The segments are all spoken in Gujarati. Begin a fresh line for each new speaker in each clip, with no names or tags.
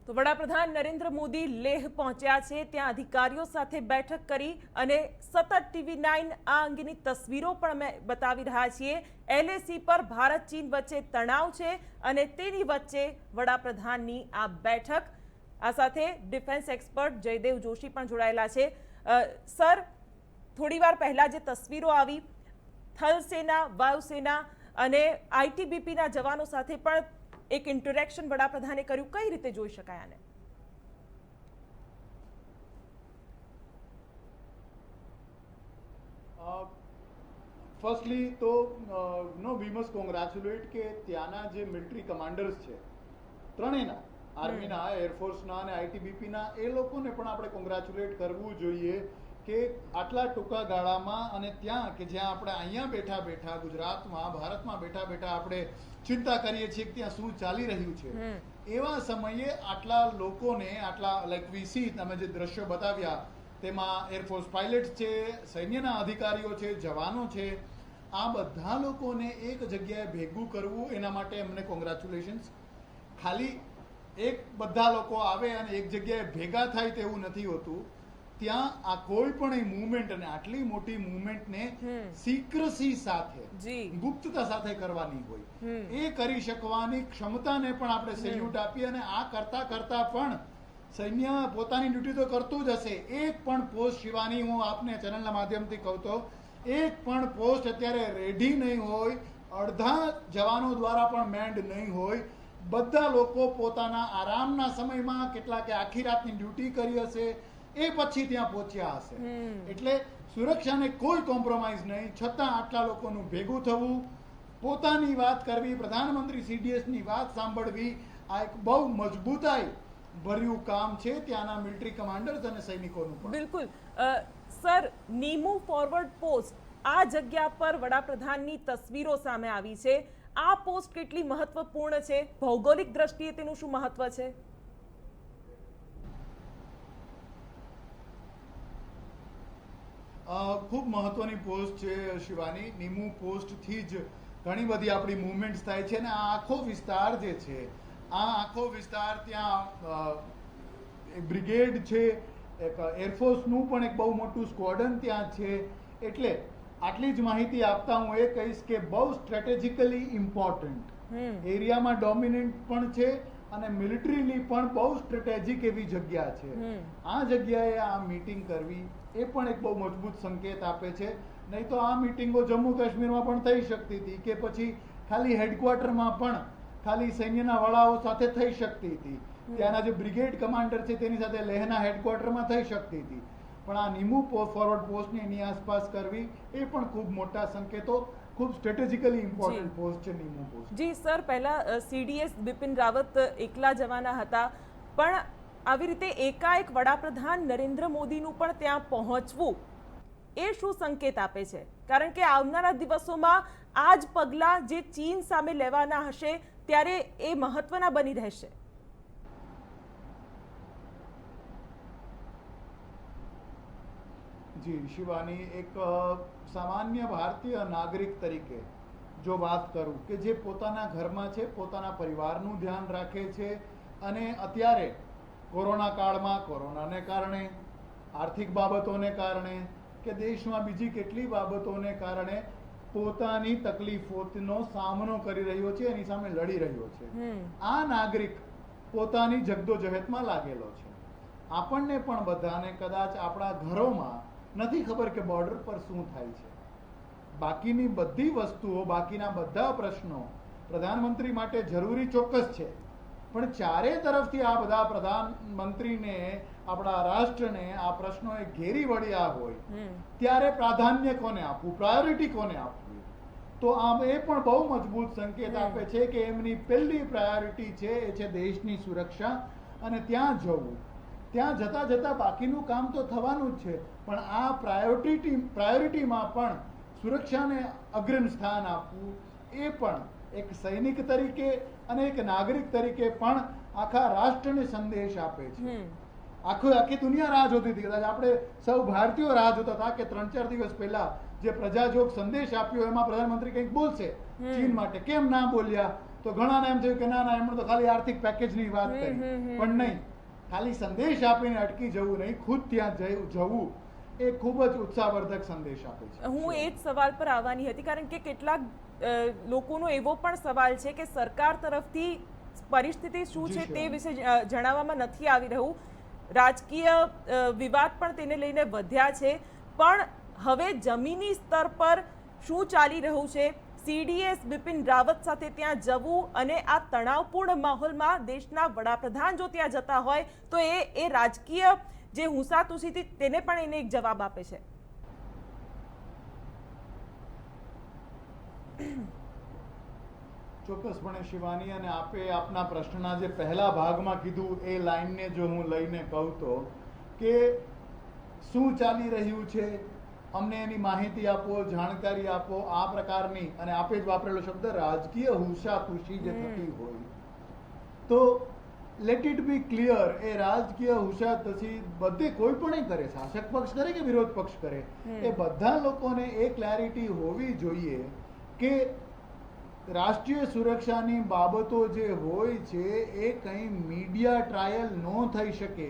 તો વડાપ્રધાન નરેન્દ્ર મોદી લેહ પહોંચ્યા છે। ત્યાં અધિકારીઓ સાથે બેઠક કરી અને સતત TV9 આ અંગેની તસવીરો પણ અમે બતાવી રહ્યા છીએ। LAC પર ભારત ચીન વચ્ચે તણાવ છે અને તેની વચ્ચે વડાપ્રધાનની આ બેઠક। આ સાથે ડિફેન્સ એક્સપર્ટ જયદેવ જોશી પણ જોડાયેલા છે। સર, થોડીવાર પહેલા જે તસવીરો આવી, થલ સેના, વાયુસેના અને ITBPના જવાનો સાથે પણ એક ઇન્ટરેક્શન વડાપ્રધાને કર્યું, કઈ રીતે જોઈ શકાય આને?
ફર્સ્ટલી તો વી મસ્ટ કોંગ્રેચ્યુલેટ કે ત્યાંના જે મિલિટરી કમાન્ડર્સ છે ત્રણેયના, આર્મીના, એરફોર્સના અને ITBPના, એ લોકોને પણ આપણે કોંગ્રેચ્યુલેટ કરવું જોઈએ કે આટલા ટૂંકા ગાળામાં અને ત્યાં કે જ્યાં આપણે અહીંયા બેઠા બેઠા ગુજરાતમાં, ભારતમાં બેઠા બેઠા આપણે ચિંતા કરીએ છીએ કે ત્યાં શું ચાલી રહ્યું છે, એવા સમયે આટલા લોકોને, આટલા લાઈક વીસી તમે જે દ્રશ્યો બતાવ્યા તેમાં એરફોર્સ પાયલટ છે, સૈન્યના અધિકારીઓ છે, જવાનો છે, આ બધા લોકોને એક જગ્યાએ ભેગું કરવું, એના માટે એમને કોંગ્રેચ્યુલેશન્સ। ખાલી એક બધા લોકો આવે અને એક જગ્યાએ ભેગા થાય તેવું નથી હોતું। ત્યાં આ કોઈ પણ મૂવમેન્ટ અને આટલી મોટી મૂવમેન્ટને સિક્રસી સાથે, ગુપ્તતા સાથે કરવાની હોય, એ કરી શકવાની ક્ષમતાને પણ આપણે સેલ્યુટ આપીએ। અને આ કરતા કરતા પણ સૈન્ય પોતાની ડ્યુટી તો કરતું જ હશે। એક પણ પોસ્ટ, શિવાની, હું આપને ચેનલના માધ્યમથી કહું તો, એક પણ પોસ્ટ અત્યારે રેડી નહીં હોય, અડધા જવાનો દ્વારા પણ મેન્ડ નહીં હોય। બધા લોકો પોતાના આરામના સમયમાં, કેટલાકે આખી રાતની ડ્યુટી કરી હશે, એ પછી ત્યાં પહોંચ્યા હશે। એટલે સુરક્ષાને કોઈ કોમ્પ્રોમાઇઝ નહીં, છતાં આટલા લોકોનું ભેગું થવું, પોતાની વાત કરવી, પ્રધાનમંત્રી CDSની વાત સાંભળવી, આ એક બહુ મજબૂતાઈ ભર્યું કામ છે ત્યાંના મિલિટરી કમાન્ડર્સ અને સૈનિકોનું પણ।
બિલકુલ સર, નીમુ ફોરવર્ડ પોસ્ટ, આ જગ્યા પર વડાપ્રધાનની તસવીરો સામે આવી છે। આ પોસ્ટ કેટલી મહત્વપૂર્ણ છે? ભૌગોલિક દ્રષ્ટિએ તેનું શું મહત્વ છે?
ખૂબ મહત્વની પોસ્ટ છે શિવાની। નીમુ પોસ્ટથી જ ઘણી બધી આપણી મૂવમેન્ટ્સ થાય છે અને આ આખો વિસ્તાર જે છે, આ આખો વિસ્તાર, ત્યાં બ્રિગેડ છે, એક એરફોર્સનું પણ એક બહુ મોટું સ્ક્વોડન ત્યાં છે। એટલે આટલી જ માહિતી આપતા હું એ કહીશ કે બહુ સ્ટ્રેટેજિકલી ઇમ્પોર્ટન્ટ એરિયામાં ડોમિનન્ટ પણ છે અને મિલિટરીલી પણ બહુ સ્ટ્રેટેજિક એવી જગ્યા છે। આ જગ્યાએ આ મીટિંગ કરવી એ પણ એક બહુ મજબૂત સંકેત આપે છે। નહીં તો આ મીટિંગો જમ્મુ કાશ્મીરમાં પણ થઈ શકતી હતી, કે પછી ખાલી હેડક્વાર્ટરમાં પણ ખાલી સૈન્યના વડાઓ સાથે થઈ શકતી હતી, ત્યાંના જે બ્રિગેડ કમાન્ડર છે તેની સાથે લેહના હેડક્વાર્ટરમાં થઈ શકતી હતી। પણ આ નીમુ ફોરવર્ડ પોસ્ટની એની આસપાસ કરવી એ પણ ખૂબ મોટા સંકેતો, ખૂબ સ્ટ્રેટેજિકલી ઇમ્પોર્ટન્ટ પોસ્ટ છે નીમુ પોસ્ટ।
જી સર, પહેલા CDS બિપિન રાવત એકલા જવાના હતા, પણ આવી રીતે એકાએક વડાપ્રધાન નરેન્દ્ર મોદીનું પણ ત્યાં પહોંચવું, એ શું સંકેત આપે છે? કારણ કે આવનારા દિવસોમાં આ જ પગલાં જે ચીન સામે લેવાના હશે ત્યારે એ મહત્વના બની રહેશે।
જી શિવાની, એક સામાન્ય ભારતીય નાગરિક તરીકે જો વાત કરું કે જે પોતાના ઘરમાં છે, પોતાના પરિવારનું ધ્યાન રાખે છે, અને અત્યારે કોરોના કાળમાં, કોરોનાને કારણે, આર્થિક બાબતોને કારણે કે દેશમાં બીજી કેટલી બાબતોને કારણે પોતાની તકલીફોનો સામનો કરી રહ્યો છે, એની સામે લડી રહ્યો છે, આ નાગરિક પોતાની જદ્દોજહદમાં લાગેલો છે। આપણને પણ બધાને કદાચ આપણા ઘરોમાં નથી ખબર કે બોર્ડર પર શું થાય છે। બાકીની બધી વસ્તુઓ, બાકીના બધા પ્રશ્નો પ્રધાનમંત્રી માટે જરૂરી ચોક્કસ છે, પણ ચારે તરફથી આ બધા પ્રધાનમંત્રીને, આપણા રાષ્ટ્રને આ પ્રશ્નોએ ઘેરી વળ્યા હોય, ત્યારે પ્રાધાન્ય કોને આપવું, પ્રાયોરિટી કોને આપવી? તો આમ એ પણ બહુ મજબૂત સંકેત આપે છે કે એમની પહેલી પ્રાયોરિટી છે એ છે દેશની સુરક્ષા, અને ત્યાં જવું। ત્યાં જતા જતા બાકીનું કામ તો થવાનું જ છે, પણ આ પ્રાયોરિટીમાં પણ સુરક્ષાને અગ્રીમ સ્થાન આપવું, એ પણ એક સૈનિક તરીકે અને એક નાગરિક તરીકે પણ આખા રાષ્ટ્રને સંદેશ આપે છે। આખી દુનિયા રાહ જોતી હતી, કદાચ આપણે સૌ ભારતીયો રાહ જોતા હતા કે 3-4 દિવસ પહેલા જે પ્રજાજોગ સંદેશ આપ્યો એમાં પ્રધાનમંત્રી કંઈક બોલશે ચીન માટે, કેમ ના બોલ્યા? તો ઘણાને એમ થયું કે ના ના એમણે તો ખાલી આર્થિક પેકેજની વાત કરી, પણ નહીં, ખાલી સંદેશ આપીને અટકી જવું નહીં, ખુદ ત્યાં જવું એ ખૂબ જ ઉત્સાહવર્ધક સંદેશ આપે છે.
હું એ જ સવાલ પર આવવાની હતી, કારણ કે કેટલાક લોકોનો એવો પણ સવાલ છે કે સરકાર તરફથી પરિસ્થિતિ શું છે તે વિશે જણાવવામાં નથી આવી રહ્યું. રાજકીય વિવાદ પણ તેને લઈને વધ્યા છે, પણ હવે જમીની સ્તર પર શું ચાલી રહ્યું છે, સીડીએસ બિપિન રાવત સાથે ત્યાં જવું અને આ તણાવપૂર્ણ માહોલમાં દેશના વડાપ્રધાન જો ત્યાં જતા હોય તો એ રાજકીય જે હુંસાતુસી હતી તેને પણ એને એક જવાબ આપે છે.
ચોક્કસપણે શિવાની, અને આપે આપના પ્રશ્નના જે પહેલા ભાગમાં કીધું એ લાઈનને જો હું લઈને કહું તો કે શું ચાલી રહ્યું છે, અમને એની માહિતી આપો, જાણકારી આપો, આ પ્રકારની, અને આપે જ વાપરેલો શબ્દ રાજકીય હુંસાતુસી જે થતી હોય તો લેટ ઇટ બી ક્લિયર, એ રાજકીય હુંસાતુસી બધે કોઈ પણ કરે, શાસક પક્ષ કરે કે વિરોધ પક્ષ કરે, એ બધા લોકોને એ ક્લેરિટી હોવી જોઈએ કે રાષ્ટ્રીય સુરક્ષાની બાબતો જે હોય છે એ કંઈ મીડિયા ટ્રાયલ ન થઈ શકે,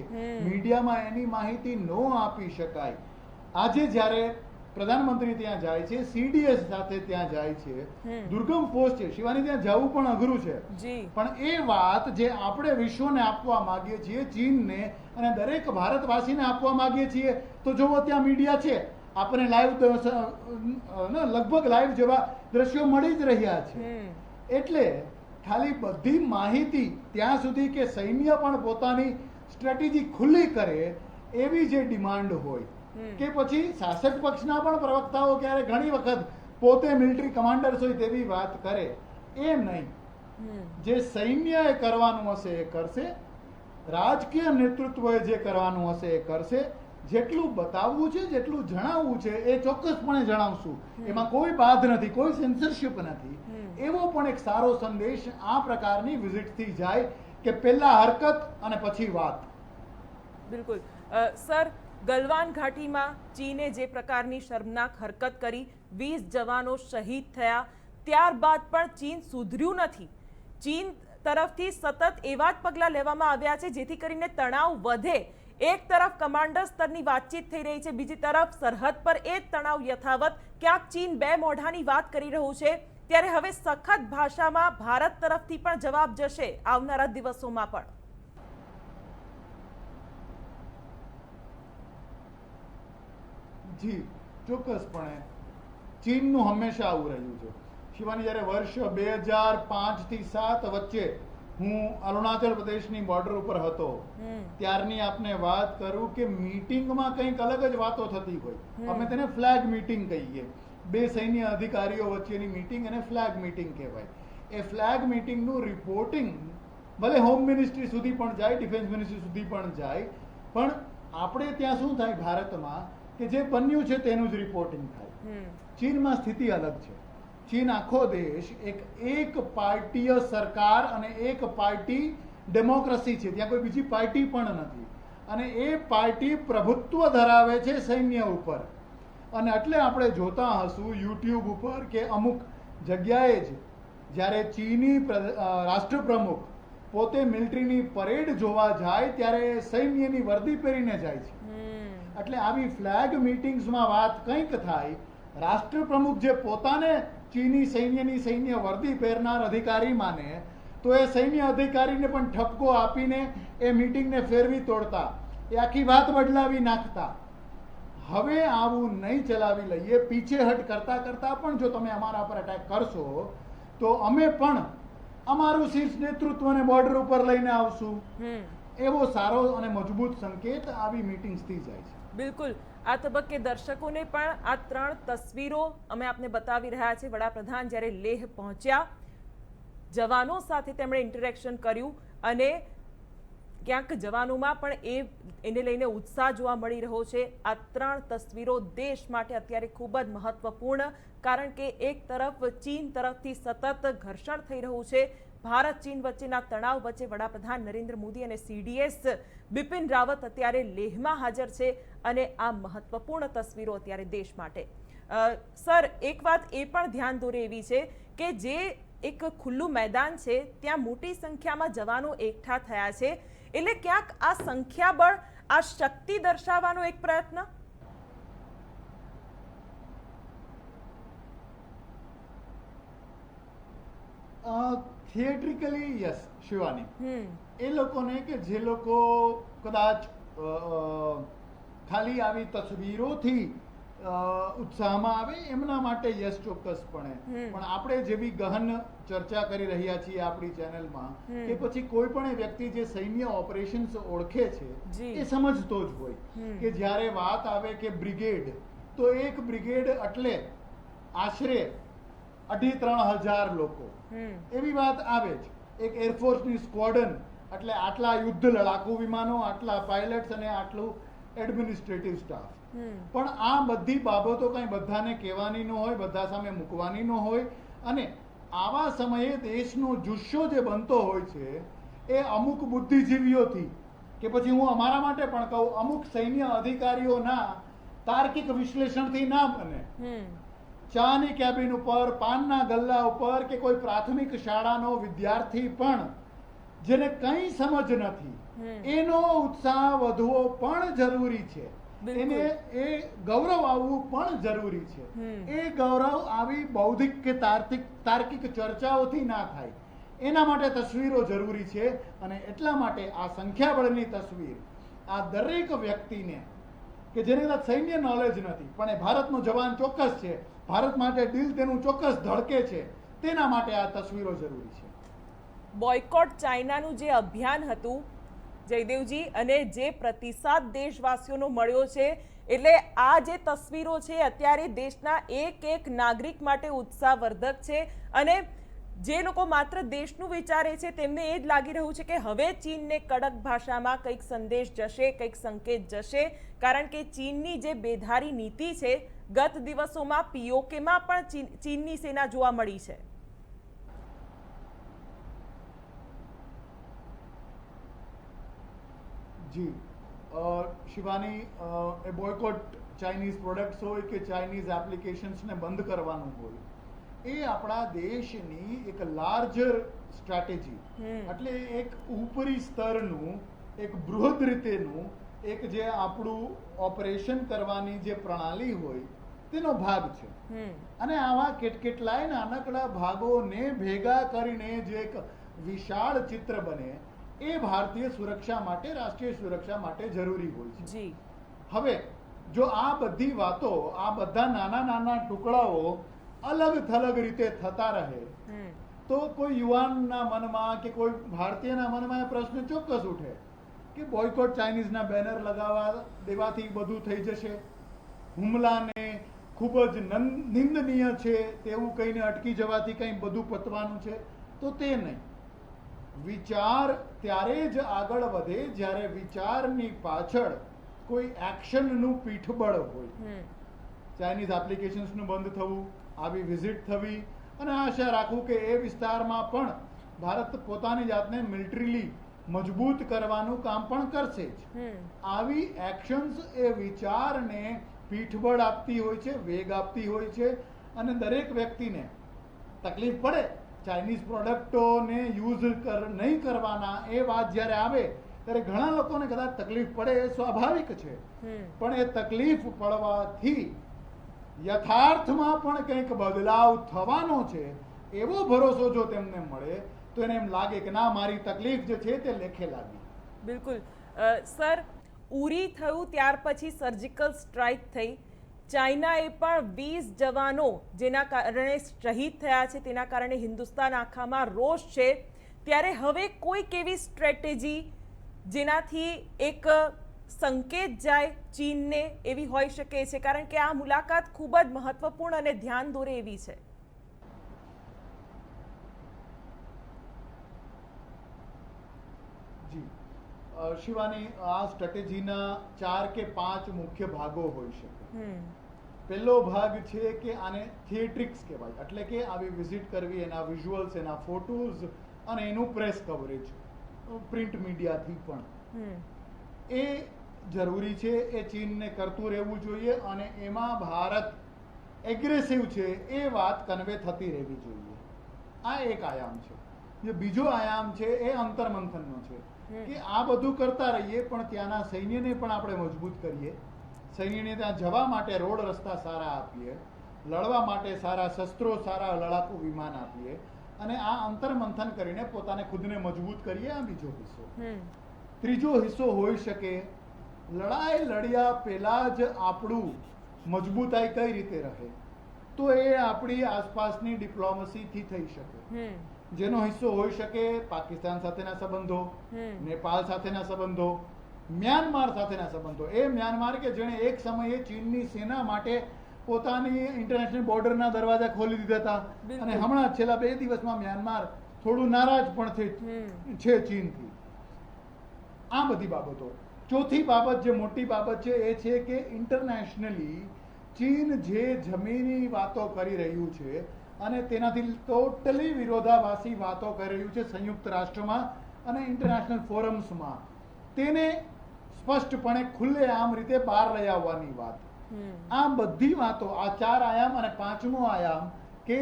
મીડિયામાં એની માહિતી ન આપી શકાય. આજે જ્યારે પ્રધાનમંત્રી ત્યાં જાય છે, સીડીએસ સાથે ત્યાં જાય છે, દુર્ગમ પોસ્ટ છે શિવાની, ત્યાં જવું પણ અઘરું છે, પણ એ વાત જે આપણે વિશ્વને આપવા માંગીએ છીએ, ચીનને અને દરેક ભારતવાસીને આપવા માંગીએ છીએ, તો જોવો ત્યાં મીડિયા છે, આપણને લાઈવ લગભગ લાઈવ જેવા દ્રશ્યો મળી જ રહ્યા છે. એટલે ખાલી બધી માહિતી ત્યાં સુધી કે સૈન્ય પણ પોતાની સ્ટ્રેટેજી ખુલ્લી કરે એવી જે ડિમાન્ડ હોય, કે પછી શાસક પક્ષના પણ પ્રવક્તાઓ ક્યારે ઘણી વખત પોતે મિલિટરી કમાન્ડર્સ હોય તેવી વાત કરે, એમ નહીં. જે સૈન્યએ કરવાનું હશે એ કરશે, રાજકીય નેતૃત્વએ જે કરવાનું હશે એ કરશે, જેટલું બતાવવું છે, જેટલું જણાવવું છે એ ચોક્કસપણે જણાવશું, એમાં કોઈ બાધ નથી, કોઈ સેન્સરશિપ નથી. એવો પણ એક સારો સંદેશ આ પ્રકારની વિઝિટથી જાય કે પહેલા હરકત અને પછી વાત.
બિલકુલ સર, ગલવાન ઘાટીમાં ચીને જે પ્રકારની શર્મનાક હરકત કરી, 20 જવાનો શહીદ થયા, ત્યારબાદ પણ ચીન સુધર્યું નથી. ચીન તરફથી સતત એવા જ પગલાં લેવામાં આવ્યા છે જેથી કરીને તણાવ વધે. એક તરફ કમાન્ડર સ્તરની વાતચીત થઈ રહી છે, બીજી તરફ સરહદ પર એ જ તણાવ યથાવત. ક્યાંક ચીન બે મોઢાની વાત કરી રહ્યું છે, ત્યારે હવે સખત ભાષામાં ભારત તરફથી પણ જવાબ જશે આવનારા દિવસોમાં પણ.
જી ચોક્કસપણે ચીનનું હંમેશા આવું રહ્યું છે શિવાની. જ્યારે વર્ષ 2005 થી 7 વચ્ચે હું અરુણાચલ પ્રદેશની બોર્ડર ઉપર હતો, ત્યારની આપને વાત કરું કે મીટિંગમાં કંઈક અલગ જ વાતો થતી હોય. અમે તેને ફ્લેગ મીટિંગ કહીએ, બે સૈન્ય અધિકારીઓ વચ્ચેની મીટિંગ, અને ફ્લેગ મીટિંગ કહેવાય. એ ફ્લેગ મીટિંગનું રિપોર્ટિંગ ભલે હોમ મિનિસ્ટ્રી સુધી પણ જાય, ડિફેન્સ મિનિસ્ટ્રી સુધી પણ જાય, પણ આપણે ત્યાં શું થાય ભારતમાં કે જે બન્યું છે તેનું જ રિપોર્ટિંગ થાય. ચીનમાં સ્થિતિ અલગ છે. ચીન આખો દેશ એક પાર્ટીય સરકાર અને એક પાર્ટી ડેમોક્રેસી છે, ત્યાં કોઈ બીજી પાર્ટી પણ નથી, અને એ પાર્ટી પ્રભુત્વ ધરાવે છે સૈન્ય ઉપર. અને એટલે આપણે જોતા હશું યુટ્યુબ ઉપર કે અમુક જગ્યાએ જ જ્યારે ચીની રાષ્ટ્રપ્રમુખ પોતે મિલિટરીની પરેડ જોવા જાય ત્યારે સૈન્યની વર્દી પહેરીને જાય છે. એટલે આવી ફ્લેગ મીટિંગ્સમાં વાત કંઈક થાય, રાષ્ટ્રપ્રમુખ જે પોતાને ચીની સૈન્ય વર્દી પહેરનાર અધિકારી માને, તો એ સૈન્ય અધિકારીને પણ ઠપકો આપીને એ મીટિંગને ફેરવી તોડતા, એ આખી વાત બદલાવી નાખતા. હવે આવું નહીં ચલાવી લઈએ. પીછેહટ કરતા કરતા પણ જો તમે અમારા પર અટેક કરશો તો અમે પણ અમારું શીર્ષ નેતૃત્વને બોર્ડર ઉપર લઈને આવશું. એવો સારો અને મજબૂત સંકેત આવી મીટિંગ્સથી જાય છે.
બિલકુલ. આ તબક્કે દર્શકોને પણ આ 3 તસવીરો અમે આપને બતાવી રહ્યા છે. વડાપ્રધાન જ્યારે લેહ પહોંચ્યા, જવાનો સાથે તેમણે ઇન્ટરેક્શન કર્યું, અને ક્યાંક જવાનોમાં પણ એને લઈને ઉત્સાહ જોવા મળી રહ્યો છે. આ 3 તસવીરો દેશ માટે અત્યારે ખૂબ જ મહત્વપૂર્ણ, કારણ કે એક તરફ ચીન તરફથી સતત ઘર્ષણ થઈ રહ્યું છે, ભારત ચીન વચ્ચેના તણાવ વચ્ચે વડાપ્રધાન નરેન્દ્ર મોદી અને સીડીએસ બિપિન રાવત અત્યારે લેહમાં હાજર છે, અને આ મહત્વપૂર્ણ તસવીરો અત્યારે દેશ માટે. સર, એક વાત એ પણ ધ્યાન દોરે એવી છે કે જે એક ખુલ્લું મેદાન છે, ત્યાં મોટી સંખ્યામાં જવાનો એકઠા થયા છે, એટલે ક્યાંક આ સંખ્યાબળ, આ શક્તિ દર્શાવવાનો એક પ્રયત્ન.
થિયેટ્રિકલી યસ શિવાની,
હમ
એ લોકોને કે જે લોકો કદાચ ખાલી આવી તસવીરોથી ઉત્સાહમાં આવે એમના માટે યસ ચોક્કસપણે. પણ આપણે જેવી ગહન ચર્ચા કરી રહ્યા છીએ આપણી ચેનલમાં કે પછી કોઈ પણ વ્યક્તિ જે સૈન્ય ઓપરેશન્સ ઓળખે છે
જી.
એ સમજતો જ હોય કે જ્યારે વાત આવે કે બ્રિગેડ, તો એક બ્રિગેડ એટલે આશરે 2,500-3,000 લોકો, એવી વાત આવે જ. એક એરફોર્સની સ્ક્વોડન એટલે આટલા યુદ્ધ લડાકુ વિમાનો, આટલા પાયલટ્સ અને આટલું એડમિનિસ્ટ્રેટિવ સ્ટાફ. પણ આ બધી બાબતો કઈ બધાને કહેવાની ન હોય, બધા સામે મૂકવાની ન હોય. અને આવા સમયે દેશનો જુસ્સો જે બનતો હોય છે એ અમુક બુદ્ધિજીવીઓથી, કે પછી હું અમારા માટે પણ કહું, અમુક સૈન્ય અધિકારીઓના તાર્કિક વિશ્લેષણથી ના બને. ચાની કેબિન ઉપર, પાનના ગલ્લા ઉપર, કે કોઈ પ્રાથમિક શાળાનો વિદ્યાર્થી પણ જેને કંઈ સમજ નથી એનો ઉત્સાહ વધવો પણ જરૂરી છે. એને એ ગૌરવ આવવું પણ જરૂરી છે. એ ગૌરવ આવી બૌદ્ધિક કે તાર્કિક ચર્ચાઓથી ના થાય, એના માટે તસવીરો જરૂરી છે. અને એટલા માટે આ સંખ્યાબળની તસવીર આ દરેક વ્યક્તિને કે જેને કદાચ સૈન્ય નોલેજ નથી પણ એ ભારતનો જવાન ચોક્કસ છે, ભારત માટે દિલ તેનું ચોક્કસ ધડકે છે, તેના માટે આ તસવીરો જરૂરી છે.
બોયકોટ ચાઇનાનું જે અભિયાન હતું જયદેવજી, અને જે પ્રતિસાદ દેશવાસીઓનો મળ્યો છે, એટલે આ જે તસવીરો છે અત્યારે દેશના એક નાગરિક માટે ઉત્સાહવર્ધક છે. અને જે લોકો માત્ર દેશનું વિચારે છે તેમને એ જ લાગી રહ્યું છે કે હવે ચીનને કડક ભાષામાં કંઈક સંદેશ જશે, કંઈક સંકેત જશે. કારણ કે ચીનની જે બેધારી નીતિ છે, ગત દિવસોમાં પીઓકેમાં પણ ચીનની સેના જોવા મળી છે.
જી શિવાની, એ બોયકોટ ચાઇનીઝ પ્રોડક્ટ્સ હોય કે ચાઇનીઝ એપ્લિકેશન્સને બંધ કરવાનું હોય, એ આપણા દેશની એક લાર્જર સ્ટ્રેટેજી, એટલે એક ઉપરી સ્તરનું, એક બૃહદ રીતેનું એક જે આપણું ઓપરેશન કરવાની જે પ્રણાલી હોય તેનો ભાગ છે. અને આવા કેટલાય નાનકડા ભાગોને ભેગા કરીને જે એક વિશાળ ચિત્ર બને, એ ભારતીય સુરક્ષા માટે, રાષ્ટ્રીય સુરક્ષા માટે જરૂરી હોય છે. હવે જો આ બધી વાતો, આ બધા નાના નાના ટુકડાઓ અલગ થલગ રીતે થતા રહે તો કોઈ યુવાનના મનમાં કે કોઈ ભારતીયના મનમાં એ પ્રશ્ન ચોક્કસ ઉઠે કે બોયકોટ ચાઇનીઝના બેનર લગાવવા દેવાથી બધું થઈ જશે, હુમલાને ખૂબ જ નિંદનીય છે તેવું કહીને અટકી જવાથી કંઈ બધું પતવાનું છે. તો તે નહીં. વિચાર ત્યારે જ આગળ વધે જ્યારે વિચારની પાછળ કોઈ એક્શનનું પીઠબળ હોય. ચાઇનીઝ એપ્લિકેશન્સનું બંધ થવું, આવી વિઝિટ થવી, અને આશા રાખું કે એ વિસ્તારમાં પણ ભારત પોતાની જાતને મિલિટરીલી મજબૂત કરવાનું કામ પણ કરશે જ. આવી એક્શન્સ એ વિચારને પીઠબળ આપતી હોય છે, વેગ આપતી હોય છે. અને દરેક વ્યક્તિને તકલીફ પડે ચાઇનીઝ પ્રોડક્ટોને યુઝ નહીં કરવાના, એ વાત જ્યારે આવે ત્યારે ઘણા લોકોને કદાચ તકલીફ પડે, એ સ્વાભાવિક છે. પણ એ તકલીફ પડવાથી યથાર્થમાં પણ કંઈક બદલાવ થવાનો છે એવો ભરોસો જો તેમને મળે તો એને એમ લાગે કે ના, મારી તકલીફ જે છે તે લેખે લાગી.
બિલકુલ સર, ઉરી થયું ત્યાર પછી સર્જિકલ સ્ટ્રાઇક થઈ, ચાઇનાએ પણ 20 જવાનો જેના કારણે શહીદ થયા છે, તેના કારણે હિન્દુસ્તાન આખામાં રોષ છે. ત્યારે હવે કોઈક એવી સ્ટ્રેટેજી જેનાથી એક સંકેત જાય ચીનને, એવી હોઈ શકે છે? કારણ કે આ મુલાકાત ખૂબ જ મહત્વપૂર્ણ અને ધ્યાન દોરે એવી છે.
જી શિવાની, આ સ્ટ્રેટેજીના 4 કે 5 મુખ્ય ભાગો હોઈ શકે. પહેલો ભાગ છે કે આને થિયેટ્રિક્સ કહેવાય, એટલે કે આવી વિઝિટ કરવી, એના વિઝ્યુઅલ્સ, એના ફોટોઝ અને એનું પ્રેસ કવરેજ પ્રિન્ટ મીડિયાથી પણ એ જરૂરી છે. એ ચીનને કરતું રહેવું જોઈએ અને એમાં ભારત એગ્રેસિવ છે એ વાત કન્વે થતી રહેવી જોઈએ. આ એક આયામ છે. જે બીજો આયામ છે એ અંતર્મંથનનો છે કે આ બધું કરતા રહીએ પણ ત્યાંના સૈન્યને પણ આપણે મજબૂત કરીએ, સૈન્યને ત્યાં જવા માટે રોડ રસ્તા સારા આપીએ, લડવા માટે સારા શસ્ત્રો, સારા લડાકુ વિમાન આપીએ અને આ અંતર્મંથન કરીને પોતાને ખુદને મજબૂત કરીએ. આ બીજો હિસ્સો. ત્રીજો હિસ્સો હોઈ શકે લડાઈ લડ્યા પહેલા જ આપણું મજબૂતાઈ કઈ રીતે રહે, તો એ આપણી આસપાસની ડિપ્લોમસીથી થઈ શકે. જેનો હિસ્સો હોઈ શકે પાકિસ્તાન સાથેના સંબંધો, નેપાળ સાથેના સંબંધો, મ્યાનમાર સાથેના સંબંધો. એ મ્યાનમાર કે જેણે એક સમયે ચીનની સેના માટે પોતાની ઇન્ટરનેશનલ બોર્ડરના દરવાજા ખોલી દીધા હતા અને હમણાં છેલ્લા 2 દિવસમાં મ્યાનમાર થોડું નારાજ પણ છે ચીનથી. આ બધી બાબતો. ચોથી બાબત જે મોટી બાબત છે એ છે કે ઇન્ટરનેશનલી ચીન જે જમીની વાતો કરી રહ્યું છે અને તેનાથી ટોટલી વિરોધાભાસી વાતો કરી રહ્યું છે સંયુક્ત રાષ્ટ્રમાં અને ઇન્ટરનેશનલ ફોરમ્સમાં, તેને સ્પષ્ટપણે ખુલ્લેઆમ રીતે બહાર લઈ આવવાની વાત. આ બધી વાતો, આ 4 આયામ અને 5મો આયામ કે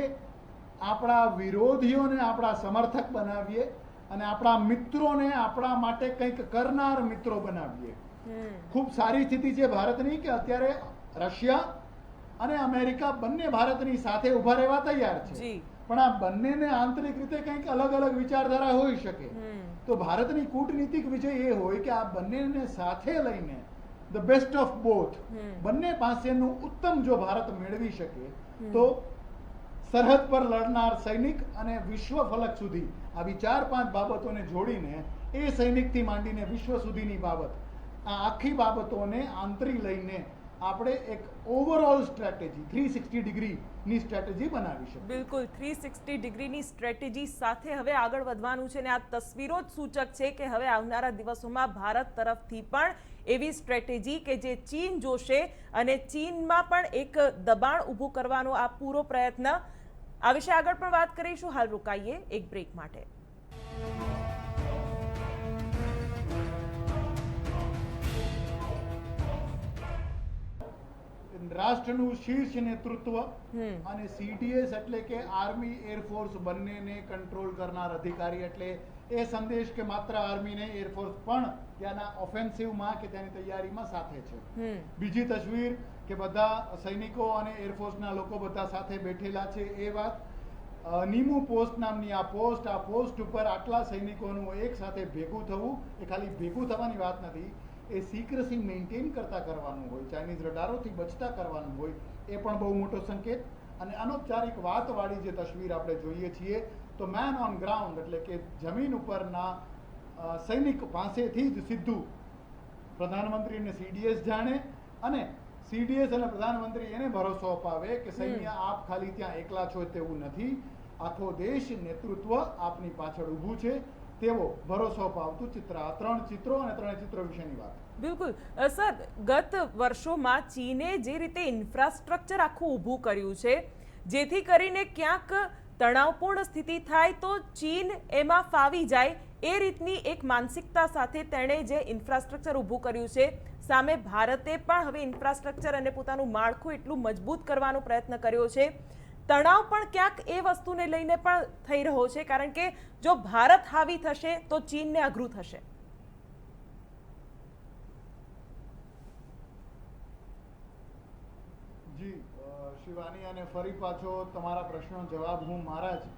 આપણા વિરોધીઓને આપણા સમર્થક બનાવીએ અને આપણા મિત્રોને આપણા માટે કંઈક કરનાર મિત્રો બનાવીએ. ખૂબ સારી સ્થિતિ છે ભારતની કે અત્યારે રશિયા અને અમેરિકા બંને ભારતની સાથે ઉભા રહેવા તૈયાર છે, પણ આ બંનેને આંતરિક રીતે કંઈક અલગ અલગ વિચારધારા હોઈ શકે. તો ભારતની કૂટનીતિક વિજય એ હોય કે આ બંનેને સાથે લઈને ધ બેસ્ટ ઓફ બોથ, બંને પાસેનું ઉત્તમ જો ભારત મેળવી શકે તો સરહદ પર લડનાર સૈનિક અને વિશ્વ ફલક સુધી આવી 4-5 બાબતોને જોડીને એ સૈનિકથી માંડીને વિશ્વ સુધીની બાબત, આ આખી બાબતોને આંતરી લઈને આપણે એક ઓવરઓલ સ્ટ્રેટેજી 360 ડિગ્રીની સ્ટ્રેટેજી બનાવી શકીએ.
બિલકુલ 360 ડિગ્રીની સ્ટ્રેટેજી સાથે હવે આગળ વધવાનું છે અને આ તસવીરો જ સૂચક છે કે હવે આવનારા દિવસોમાં ભારત તરફથી પણ એવી સ્ટ્રેટેજી કે જે ચીન જોશે અને ચીનમાં પણ એક દબાણ ઊભું કરવાનો આ પૂરો પ્રયત્ન. આ વિશે આગળ પણ વાત કરીશું. હાલ રોકાઈએ એક બ્રેક માટે.
રાષ્ટ્રનું શીર્ષ નેતૃત્વ અને સીડીએસ એટલે કે આર્મી એરફોર્સ બંનેને કંટ્રોલ કરનાર અધિકારી, એટલે એ સંદેશ કે માત્ર આર્મી નહીં, એરફોર્સ પણ ત્યાંના ઓફેન્સિવમાં કે ત્યાંની તૈયારીમાં સાથે છે. બીજી તસવીર કે બધા સૈનિકો અને એરફોર્સના લોકો બધા સાથે બેઠેલા છે એ વાત. નીમુ પોસ્ટ નામની આ પોસ્ટ ઉપર આટલા સૈનિકોનું એક સાથે ભેગું થવું એ ખાલી ભેગું થવાની વાત નથી, એ સિક્રસી મેન્ટેન કરવાનું હોય, ચાઇનીઝ રડારોથી બચતા કરવાનું હોય, એ પણ બહુ મોટો સંકેત. અને અનૌપચારિક વાતવાળી જે તસવીર આપણે જોઈએ છીએ તો મેન ઓન ગ્રાઉન્ડ એટલે કે જમીન ઉપરના સૈનિક પાસેથી જ સીધું પ્રધાનમંત્રી અને સીડીએસ જાણે અને સીડીએસ અને પ્રધાનમંત્રી એને ભરોસો અપાવે કે સૈન્ય આપ ખાલી ત્યાં એકલા છો તેવું નથી, આખો દેશ નેતૃત્વ આપની પાછળ ઊભું છે તેવો ભરોસો અપાવતું ચિત્ર. આ 3 ચિત્રો અને 3 ચિત્રો વિશેની વાત.
બિલકુલ સર, ગત વર્ષોમાં ચીને જે રીતે ઇન્ફ્રાસ્ટ્રક્ચર આખું ઊભું કર્યું છે જેથી કરીને ક્યાંક તણાવપૂર્ણ સ્થિતિ થાય તો ચીન એમાં ફાવી જાય, એ રીતની એક માનસિકતા સાથે તેણે જે ઇન્ફ્રાસ્ટ્રક્ચર ઊભું કર્યું છે, સામે ભારતે પણ હવે ઇન્ફ્રાસ્ટ્રક્ચર અને પોતાનું માળખું એટલું મજબૂત કરવાનો પ્રયત્ન કર્યો છે. તણાવ પણ ક્યાંક એ વસ્તુને લઈને પણ થઈ રહ્યો છે, કારણ કે જો ભારત હાવી થશે તો ચીનને અઘરું થશે.
જી શિવાની, અને ફરી પાછો તમારા પ્રશ્નનો જવાબ હું મારા જ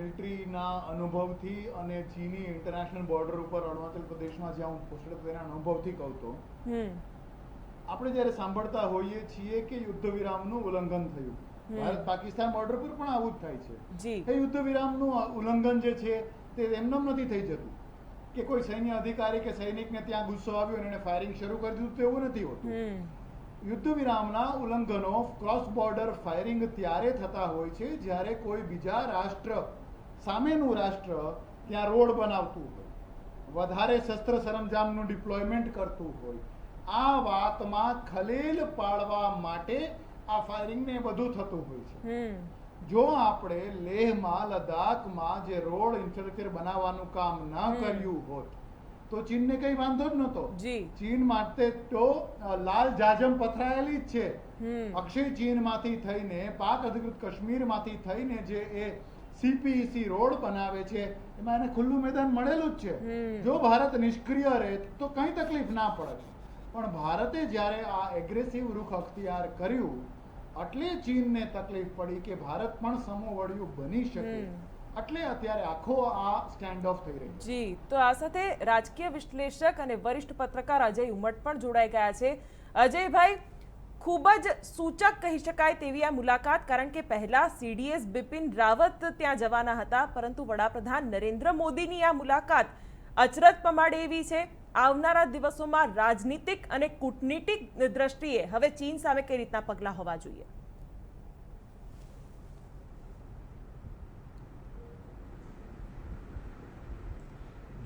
મિલિટરીના અનુભવથી અને ચીની ઇન્ટરનેશનલ બોર્ડર ઉપર અરુણાચલ પ્રદેશમાં જ્યાં હું પોસ્ટેડ હતો તેના અનુભવથી કહું તો આપણે જ્યારે સાંભળતા હોઈએ છીએ કે યુદ્ધ વિરામનું ઉલ્લંઘન થયું, ભારત પાકિસ્તાન બોર્ડર પર પણ આવું જ થાય છે. એ યુદ્ધ વિરામનું ઉલ્લંઘન જે છે તે એમનેમ નથી થઈ જતું કે કોઈ સૈન્ય અધિકારી કે સૈનિકને ત્યાં ગુસ્સો આવ્યો અને એને ફાયરિંગ શરૂ કરી દીધું, તો એવું નથી હોતું. યુદ્ધ વિરામના ઉલ્લંઘનો, ક્રોસ બોર્ડર ફાયરિંગ ત્યારે થતા હોય છે જ્યારે કોઈ બીજા રાષ્ટ્ર, સામેનું રાષ્ટ્ર ત્યાં રોડ બનાવતું હોય, વધારે શસ્ત્ર સરંજામનું ડિપ્લોયમેન્ટ કરતું હોય. આ વાતમાં ખલેલ પાડવા માટે આ ફાયરિંગ ને બધું થતું હોય છે. જો આપણે લેહમાં, લદ્દાખમાં જે રોડ ઇન્ફ્રાસ્ટ્રક્ચર બનાવવાનું કામ ન કર્યું હોત તો ચીનને કઈ વાંધો જ નહોતો. ચીન માટે તો લાલ જાજમ પથરાયેલી જ છે. અક્ષય ચીનમાંથી થઈને, પાક અધિકૃત કાશ્મીરમાંથી થઈને જે એ CPEC રોડ બનાવે છે એમાં એને ખુલ્લું મેદાન મળેલું જ છે. જો ભારત નિષ્ક્રિય રહે તો કંઈ તકલીફ ના પડે, પણ ભારતે જ્યારે આ એગ્રેસિવ રૂખ અખ્તિયાર કર્યું એટલે ચીનને તકલીફ પડી કે ભારત પણ સમોવડિયું બની શકે, એટલે અત્યારે આખો આ સ્ટેન્ડ ઓફ થઈ રહ્યું.
જી, તો આ સાથે રાજકીય વિશ્લેષક અને વરિષ્ઠ પત્રકાર અજય ઉમટ પણ જોડાઈ ગયા છે. અજયભાઈ, ખૂબ જ સૂચક કહી શકાય તેવી આ મુલાકાત, કારણ કે પહેલા CDS બિપિન રાવત ત્યાં જવાના હતા, પરંતુ વડાપ્રધાન નરેન્દ્ર મોદીની આ મુલાકાત અચરજ પમાડે એવી છે. આવનારા દિવસોમાં રાજનીતિક અને કૂટનીતિક દ્રષ્ટિએ હવે ચીન સામે કઈ રીતના પગલાં હોવા જોઈએ?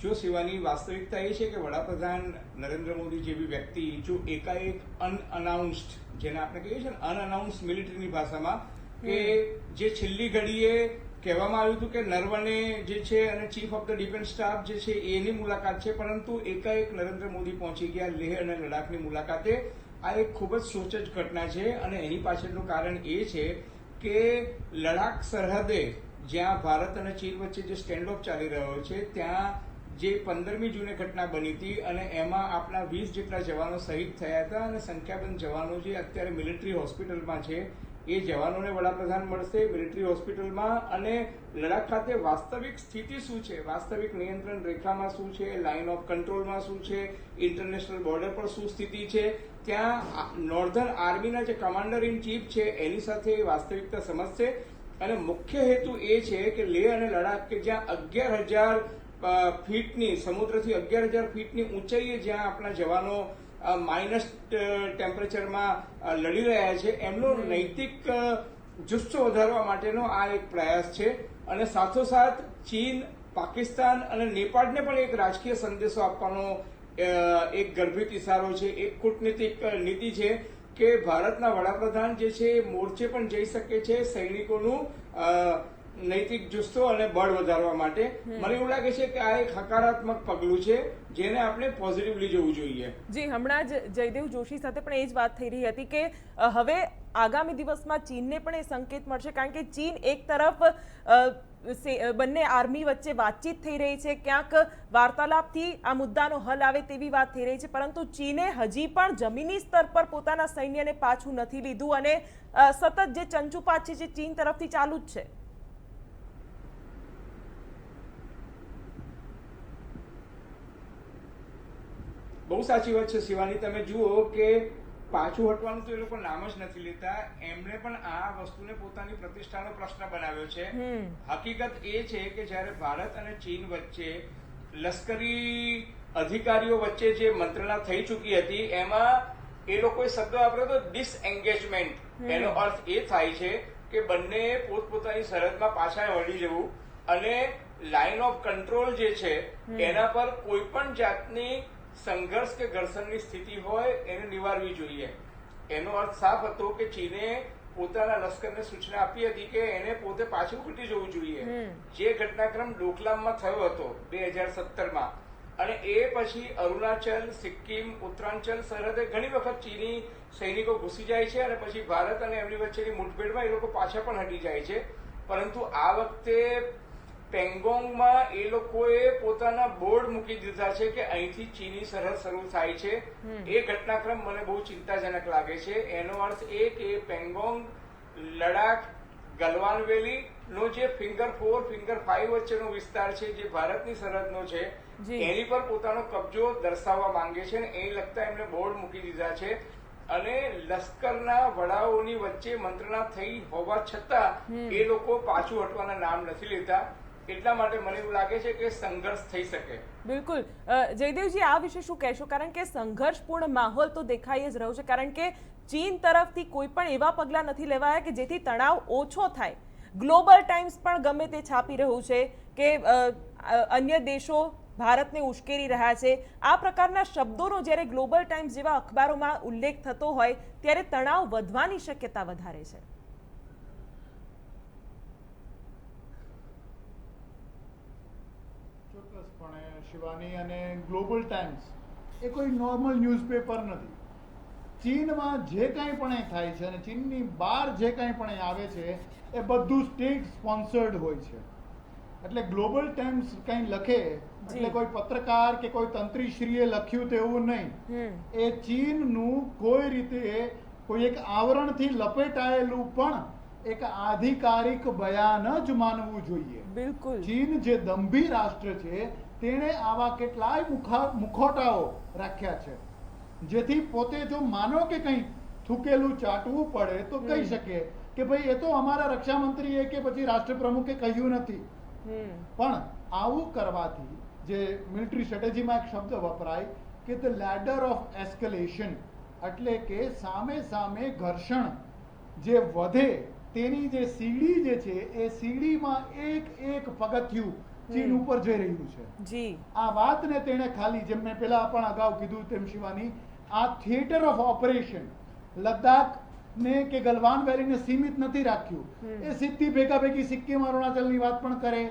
જો શિવાની, વાસ્તવિકતા એ છે કે વડાપ્રધાન નરેન્દ્ર મોદી જેવી વ્યક્તિ જો એકાએક અનઅનાઉન્સ્ડ, જેને આપણે કહીએ છીએ ને અનઅનાઉન્સ્ડ મિલિટરીની ભાષામાં, કે જે છેલ્લી ઘડીએ કહેવામાં આવ્યું હતું કે નરવણે જે છે અને chief of the defence staff જે છે એની મુલાકાત છે, પરંતુ એકાએક નરેન્દ્ર મોદી પહોંચી ગયા લેહ અને લડાખની મુલાકાતે. આ એક ખૂબ જ સોચજ ઘટના છે અને એની પાછળનું કારણ એ છે કે લડાખ સરહદે જ્યાં ભારત અને ચીન વચ્ચે જે સ્ટેન્ડ ઓફ ચાલી રહ્યો છે ત્યાં જે 15મી જૂને ઘટના બની હતી અને એમાં આપણા 20 જેટલા જવાનો શહીદ થયા હતા અને સંખ્યાબંધ જવાનો જે અત્યારે મિલિટરી હોસ્પિટલમાં છે એ જવાનોને વડાપ્રધાન મળશે મિલિટરી હોસ્પિટલમાં. અને લડાખ ખાતે વાસ્તવિક સ્થિતિ શું છે, વાસ્તવિક નિયંત્રણ રેખામાં શું છે, લાઇન ઓફ કંટ્રોલમાં શું છે, ઇન્ટરનેશનલ બોર્ડર પર શું સ્થિતિ છે, ત્યાં નોર્ધન આર્મીના જે કમાન્ડર ઇન ચીફ છે એની સાથે વાસ્તવિકતા સમજશે. અને મુખ્ય હેતુ એ છે કે લેહ અને લડાખ કે જ્યાં 11,000 ફીટની સમુદ્રથી 11,000 ફીટની ઊંચાઈએ જ્યાં આપણા જવાનો માઇનસ ટેમ્પરેચરમાં લડી રહ્યા છે, એમનો નૈતિક જુસ્સો વધારવા માટેનો આ એક પ્રયાસ છે. અને સાથોસાથ ચીન, પાકિસ્તાન અને નેપાળને પણ એક રાજકીય સંદેશો આપવાનો એક ગર્ભિત ઇશારો છે, એક કૂટનીતિક નીતિ છે કે ભારતના વડાપ્રધાન જે છે મોરચે પણ જઈ શકે છે સૈનિકોનું નૈતિક જુસ્સો અને બળ વધારવા માટે. મને એવું લાગે છે કે આ એક હકારાત્મક પગલું છે જેને આપણે પોઝિટિવલી જોવું જોઈએ.
જી, હમણાં જ જયદેવ જોશી સાથે પણ એ જ વાત થઈ રહી હતી કે હવે આગામી દિવસમાં ચીનને પણ એ સંકેત મળશે, કારણ કે ચીન એક તરફ બંને આર્મી વચ્ચે વાતચીત થઈ રહી છે, ક્યાંક વાર્તાલાપથી આ મુદ્દાનો હલ આવે તેવી વાત થઈ રહી છે, પરંતુ ચીને હજી પણ જમીની સ્તર પર પોતાના સૈન્યને પાછું નથી લીધું અને સતત જે ચંચુપાત છે જે ચીન તરફથી ચાલુ જ છે.
બહુ સાચી વાત છે શિવાની. તમે જુઓ કે પાછું હટવાનું તો એ લોકો નામ જ નથી લેતા. એમણે પણ આ વસ્તુને પોતાની પ્રતિષ્ઠાનો પ્રશ્ન બનાવ્યો છે. હકીકત એ છે કે જ્યારે ભારત અને ચીન વચ્ચે લશ્કરી અધિકારીઓ વચ્ચે જે મંત્રણા થઈ ચૂકી હતી એમાં એ લોકોએ શબ્દ વાપર્યો હતો ડિસએન્ગેજમેન્ટ. એનો અર્થ એ થાય છે કે બંને પોતપોતાની સરહદમાં પાછા વળી જવું અને લાઇન ઓફ કંટ્રોલ જે છે એના પર કોઈ પણ જાતની સંઘર્ષ કે ઘર્ષણની સ્થિતિ હોય એને નિવારવી જોઈએ. એનો અર્થ સાફ હતો કે ચીને પોતાના લશ્કરને સૂચના આપી હતી કે એને પોતે પાછું ઘટી જવું જોઈએ, જે ઘટનાક્રમ ડોકલામમાં થયો હતો 2017માં. અને એ પછી અરુણાચલ, સિક્કિમ, ઉત્તરાંચલ સરહદે ઘણી વખત ચીની સૈનિકો ઘૂસી જાય છે અને પછી ભારત અને એમની વચ્ચેની મુઠભેડમાં એ લોકો પાછા પણ હટી જાય છે. પરંતુ આ વખતે પેંગોંગમાં એ લોકોએ પોતાના બોર્ડ મૂકી દીધા છે કે અહીંથી ચીની સરહદ શરૂ થાય છે. એ ઘટનાક્રમ મને બહુ ચિંતાજનક લાગે છે. એનો અર્થ એ કે પેંગોંગ, લડાખ, ગલવાન વેલી નો જે ફિંગર 4, ફિંગર 5 વચ્ચેનો વિસ્તાર છે જે ભારતની સરહદનો છે એની પર પોતાનો કબજો દર્શાવવા માંગે છે ને એ લગતા એમને બોર્ડ મૂકી દીધા છે. અને લશ્કરના વડાઓની વચ્ચે મંત્રણા થઈ હોવા છતાં એ લોકો પાછું હટવાના નામ નથી લેતા. એટલા માટે મને એવું લાગે છે કે સંઘર્ષ થઈ શકે.
બિલકુલ. જયદેવજી, આ વિશે શું કહેશો? કારણ કે સંઘર્ષપૂર્ણ માહોલ તો દેખાઈ જ રહ્યો છે, કારણ કે ચીન તરફથી કોઈ પણ એવા પગલાં નથી લેવાયા કે જેથી તણાવ ઓછો થાય. ગ્લોબલ ટાઈમ્સ પણ ગમે તે છાપી રહ્યું છે કે અન્ય દેશો ભારતને ઉશ્કેરી રહ્યા છે. આ પ્રકારના શબ્દોનો જ્યારે ગ્લોબલ ટાઈમ્સ જેવા અખબારોમાં ઉલ્લેખ થતો હોય ત્યારે તણાવ વધવાની શક્યતા વધારે છે.
ચોક્કસપણે શિવાની, અને ગ્લોબલ ટાઈમ્સ એ કોઈ નોર્મલ ન્યૂઝપેપર નથી. ચીનમાં જે કાંઈ પણ એ થાય છે અને ચીનની બહાર જે કાંઈ પણ એ આવે છે એ બધું સ્ટેટ સ્પોન્સર્ડ હોય છે. એટલે ગ્લોબલ ટાઈમ્સ કંઈ લખે એટલે કોઈ પત્રકાર કે કોઈ તંત્રીશ્રીએ લખ્યું તેવું નહીં. એ ચીનનું કોઈ રીતે કોઈ એક આવરણથી લપેટાયેલું પણ એક આધિકારિક બયાન જ માનવું જોઈએ.
બિલકુલ.
ચીન જે દંભી રાષ્ટ્ર છે તેણે આવા કેટલાય મુખોટાઓ રાખ્યા છે, જેથી પોતે જો માનો કે કંઈ થૂકેલું ચાટવું પડે તો કહી શકે કે ભાઈ એ તો અમારા રક્ષામંત્રીએ કે પછી રાષ્ટ્રપ્રમુખે કહ્યું નથી. પણ આવું કરવાથી જે મિલિટરી સ્ટ્રેટેજીમાં એક શબ્દ વપરાય કે ધ લેડર ઓફ એસ્કેલેશન, એટલે કે સામે સામે ઘર્ષણ જે વધે તેની જે સીડી જે છે એ સીડીમાં એક એક પગથિયું ચીન ઉપર જઈ રહ્યું છે.
જી.
આ વાતને તેણે ખાલી, જેમ મેં પહેલા પણ અગાઉ કીધું તેમ શિવાની, આ થિયેટર ઓફ ઓપરેશન લદ્દાખ ને કે ગલવાન વેલીને સીમિત નથી રાખ્યું. એ સીધી ભેગા ભેગી સિક્કિમ અરુણાચલની વાત પણ કરે,